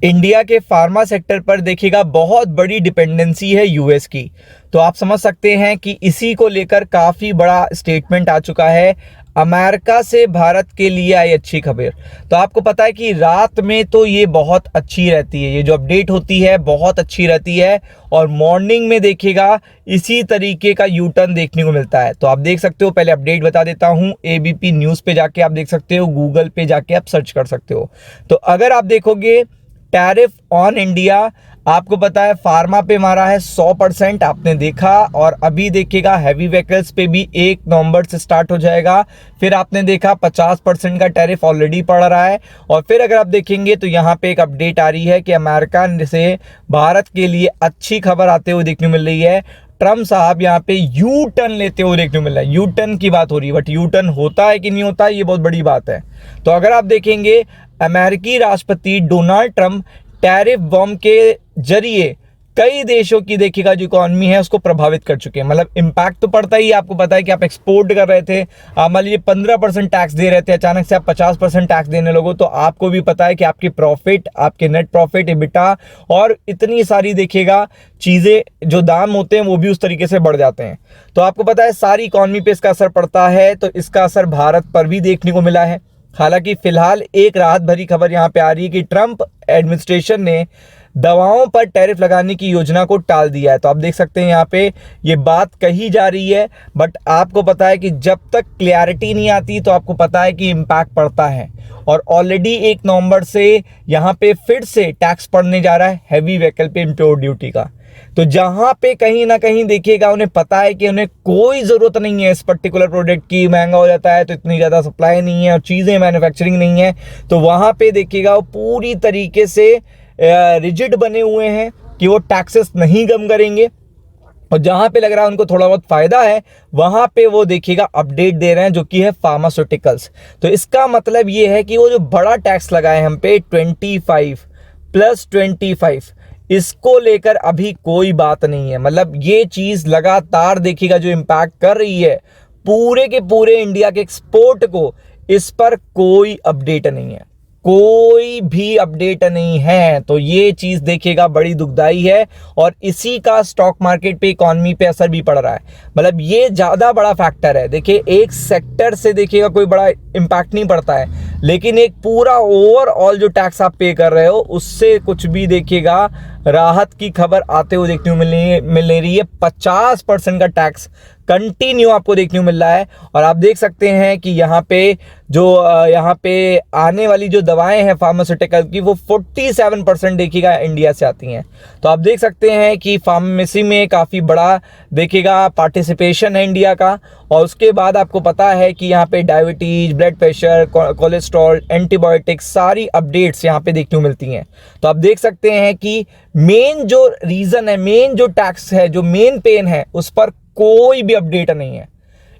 India के pharma sector पर देखिएगा बहुत बड़ी डिपेंडेंसी है यूएस की। तो आप समझ सकते हैं कि इसी को लेकर काफ़ी बड़ा स्टेटमेंट आ चुका है। अमेरिका से भारत के लिए आई अच्छी खबर। तो आपको पता है कि रात में तो ये बहुत अच्छी रहती है, ये जो अपडेट होती है बहुत अच्छी रहती है, और मॉर्निंग में देखिएगा इसी तरीके का यू टर्न देखने को मिलता है। तो आप देख सकते हो, पहले अपडेट बता देता हूँ, एबीपी न्यूज़ पे जाके आप देख सकते हो, गूगल पे जाके आप सर्च कर सकते हो। तो अगर आप देखोगे टैरिफ ऑन इंडिया, आपको पता है फार्मा पे मारा है 100%, आपने देखा। और अभी देखिएगा हैवी व्हीकल्स पे भी 1 नवंबर से स्टार्ट हो जाएगा। फिर आपने देखा 50% का टैरिफ ऑलरेडी पड़ रहा है। और फिर अगर आप देखेंगे तो यहाँ पे एक अपडेट आ रही है कि अमेरिका से भारत के लिए अच्छी खबर आते हुए देखने को मिल रही है। ट्रम्प साहब यहाँ पे यू टर्न लेते हुए देखने को मिल रहा है। यू टर्न की बात हो रही है, बट यू टर्न होता है कि नहीं होता है ये बहुत बड़ी बात है। तो अगर आप देखेंगे अमेरिकी राष्ट्रपति डोनाल्ड ट्रंप टैरिफ बम के जरिए कई देशों की देखिएगा जो इकोनॉमी है उसको प्रभावित कर चुके हैं। मतलब इम्पैक्ट तो पड़ता ही है। आपको पता है कि आप एक्सपोर्ट कर रहे थे, मान लीजिए 15% टैक्स दे रहे थे, अचानक से आप 50% टैक्स देने लगो, तो आपको भी पता है कि आपकी प्रॉफिट, आपके नेट प्रॉफिट, एबिटा और इतनी सारी देखिएगा चीज़ें जो दाम होते हैं वो भी उस तरीके से बढ़ जाते हैं। तो आपको पता है सारी इकोनॉमी पे इसका असर पड़ता है। तो इसका असर भारत पर भी देखने को मिला है। हालांकि फिलहाल एक राहत भरी खबर यहाँ पे आ रही है कि ट्रंप एडमिनिस्ट्रेशन ने दवाओं पर टैरिफ लगाने की योजना को टाल दिया है। तो आप देख सकते हैं यहाँ पे ये बात कही जा रही है, बट आपको पता है कि जब तक क्लैरिटी नहीं आती तो आपको पता है कि इम्पैक्ट पड़ता है। और ऑलरेडी 1 नवंबर से यहाँ पे फिर से टैक्स पड़ने जा रहा है हैवी व्हीकल पे इम्पोर्ट ड्यूटी का। तो जहां पे कहीं ना कहीं देखिएगा उन्हें पता है कि उन्हें कोई ज़रूरत नहीं है इस पर्टिकुलर प्रोडक्ट की, महंगा हो जाता है तो इतनी ज़्यादा सप्लाई नहीं है और चीज़ें मैन्युफैक्चरिंग नहीं है, तो वहां पे देखिएगा वो पूरी तरीके से रिजिड बने हुए हैं कि वो टैक्सेस नहीं कम करेंगे। और जहां पे लग रहा है उनको थोड़ा बहुत फायदा है वहां पे वो देखिएगा अपडेट दे रहे हैं, जो कि है फार्मास्यूटिकल्स। तो इसका मतलब ये है कि वो जो बड़ा टैक्स लगाए हम पे 25 + 25, इसको लेकर अभी कोई बात नहीं है। मतलब ये चीज़ लगातार देखिएगा जो इम्पैक्ट कर रही है पूरे के पूरे इंडिया के एक्सपोर्ट को, इस पर कोई अपडेट नहीं है, कोई भी अपडेट नहीं है। तो ये चीज़ देखिएगा बड़ी दुखदाई है और इसी का स्टॉक मार्केट पे, इकॉनमी पे असर भी पड़ रहा है। मतलब ये ज़्यादा बड़ा फैक्टर है। देखिए एक सेक्टर से देखिएगा कोई बड़ा इम्पैक्ट नहीं पड़ता है, लेकिन एक पूरा ओवरऑल जो टैक्स आप पे कर रहे हो उससे कुछ भी देखिएगा राहत की खबर आते हुए देखने को मिल रही है। 50% का टैक्स कंटिन्यू आपको देखने को मिल रहा है। और आप देख सकते हैं कि यहाँ पे जो यहाँ पे आने वाली जो दवाएं हैं फार्मास्यूटिकल की, वो 47% देखिएगा इंडिया से आती हैं। तो आप देख सकते हैं कि फार्मेसी में काफ़ी बड़ा देखिएगा पार्टिसिपेशन है इंडिया का। और उसके बाद आपको पता है कि यहाँ पे diabetes, blood pressure, cholesterol, antibiotics, सारी अपडेट्स यहाँ पे देखने को मिलती हैं। तो आप देख सकते हैं कि मेन जो रीज़न है, मेन जो टैक्स है, जो मेन पेन है, उस पर कोई भी अपडेट नहीं है।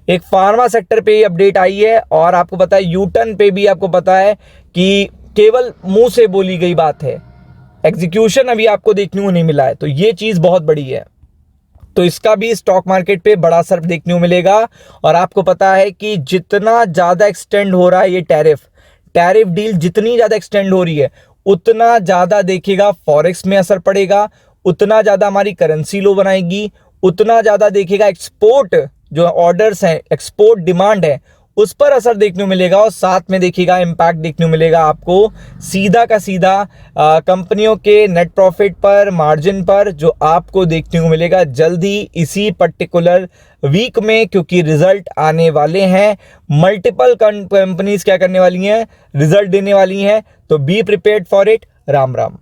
एक फार्मा सेक्टर पे ही अपडेट आई है। और आपको पता है यू टर्न पे भी आपको पता है कि केवल मुंह से बोली गई बात है, एग्जीक्यूशन अभी आपको देखने को नहीं मिला है। तो ये चीज़ बहुत बड़ी है। तो इसका भी स्टॉक मार्केट पे बड़ा असर देखने को मिलेगा। और आपको पता है कि जितना ज़्यादा एक्सटेंड हो रहा है ये टैरिफ डील जितनी ज़्यादा एक्सटेंड हो रही है, उतना ज़्यादा देखिएगा फॉरेक्स में असर पड़ेगा, उतना ज़्यादा हमारी करेंसी लो बनाएगी, उतना ज़्यादा देखिएगा एक्सपोर्ट जो ऑर्डर्स हैं, एक्सपोर्ट डिमांड है, उस पर असर देखने को मिलेगा। और साथ में देखिएगा इम्पैक्ट देखने को मिलेगा आपको सीधा का सीधा कंपनियों के नेट प्रॉफिट पर, मार्जिन पर, जो आपको देखने को मिलेगा जल्द ही इसी पर्टिकुलर वीक में, क्योंकि रिजल्ट आने वाले हैं। मल्टीपल कंपनीज क्या करने वाली हैं, रिजल्ट देने वाली हैं। तो be prepared for it. Ram Ram.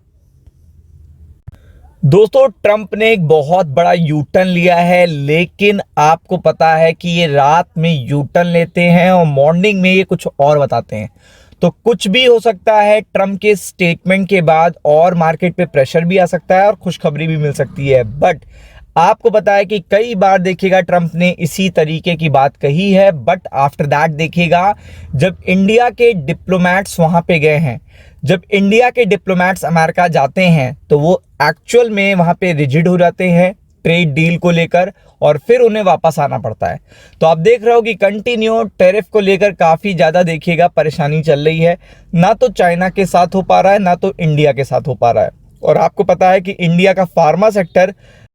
दोस्तों ट्रंप ने एक बहुत बड़ा यू टर्न लिया है, लेकिन आपको पता है कि ये रात में यू टर्न लेते हैं और मॉर्निंग में ये कुछ और बताते हैं। तो कुछ भी हो सकता है ट्रंप के स्टेटमेंट के बाद, और मार्केट पे प्रेशर भी आ सकता है और खुशखबरी भी मिल सकती है। बट आपको पता है कि कई बार देखिएगा ट्रंप ने इसी तरीके की बात कही है, बट आफ्टर दैट देखिएगा जब इंडिया के डिप्लोमैट्स वहां पे गए हैं, जब इंडिया के डिप्लोमैट्स अमेरिका जाते हैं, तो वो एक्चुअल में वहां पे रिजिड हो जाते हैं, ट्रेड डील को लेकर और फिर उन्हें वापस आना पड़ता है। तो आप देख रहे हो कि कंटिन्यू टैरिफ को लेकर काफ़ी ज़्यादा देखिएगा परेशानी चल रही है। ना तो चाइना के साथ हो पा रहा है, ना तो इंडिया के साथ हो पा रहा है। और आपको पता है कि इंडिया का फार्मा सेक्टर